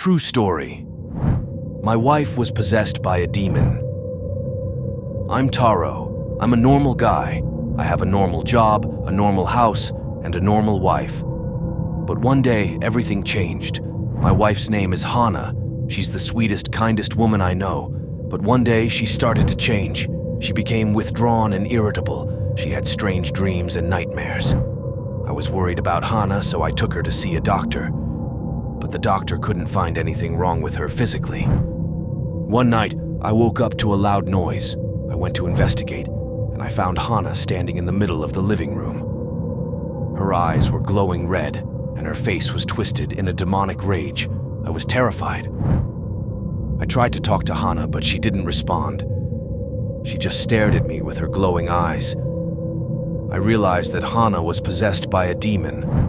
True story. My wife was possessed by a demon. I'm Taro. I'm a normal guy. I have a normal job, a normal house, and a normal wife. But one day, everything changed. My wife's name is Hana. She's the sweetest, kindest woman I know. But one day, she started to change. She became withdrawn and irritable. She had strange dreams and nightmares. I was worried about Hana, so I took her to see a doctor. But the doctor couldn't find anything wrong with her physically. One night, I woke up to a loud noise. I went to investigate, and I found Hana standing in the middle of the living room. Her eyes were glowing red, and her face was twisted in a demonic rage. I was terrified. I tried to talk to Hana, but she didn't respond. She just stared at me with her glowing eyes. I realized that Hana was possessed by a demon.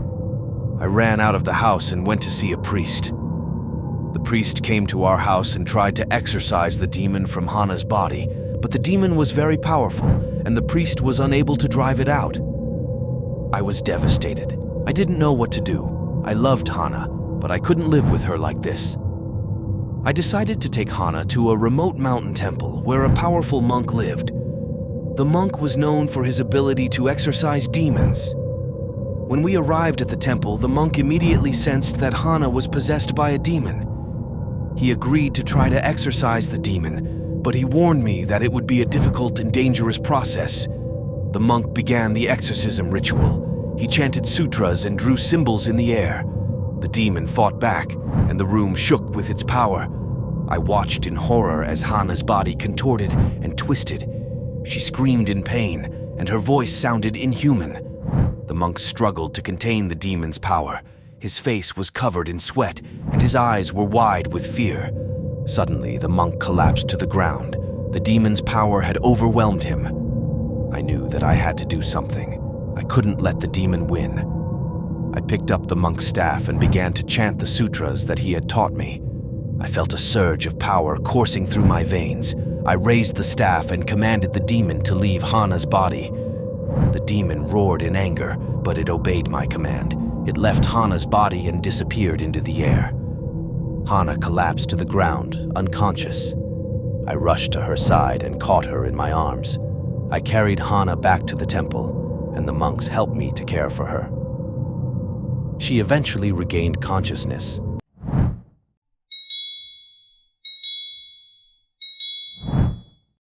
I ran out of the house and went to see a priest. The priest came to our house and tried to exorcise the demon from Hana's body, but the demon was very powerful, and the priest was unable to drive it out. I was devastated. I didn't know what to do. I loved Hana, but I couldn't live with her like this. I decided to take Hana to a remote mountain temple where a powerful monk lived. The monk was known for his ability to exorcise demons. When we arrived at the temple, the monk immediately sensed that Hana was possessed by a demon. He agreed to try to exorcise the demon, but he warned me that it would be a difficult and dangerous process. The monk began the exorcism ritual. He chanted sutras and drew symbols in the air. The demon fought back, and the room shook with its power. I watched in horror as Hana's body contorted and twisted. She screamed in pain, and her voice sounded inhuman. The monk struggled to contain the demon's power. His face was covered in sweat, and his eyes were wide with fear. Suddenly, the monk collapsed to the ground. The demon's power had overwhelmed him. I knew that I had to do something. I couldn't let the demon win. I picked up the monk's staff and began to chant the sutras that he had taught me. I felt a surge of power coursing through my veins. I raised the staff and commanded the demon to leave Hana's body. The demon roared in anger, but it obeyed my command. It left Hana's body and disappeared into the air. Hana collapsed to the ground, unconscious. I rushed to her side and caught her in my arms. I carried Hana back to the temple, and the monks helped me to care for her. She eventually regained consciousness,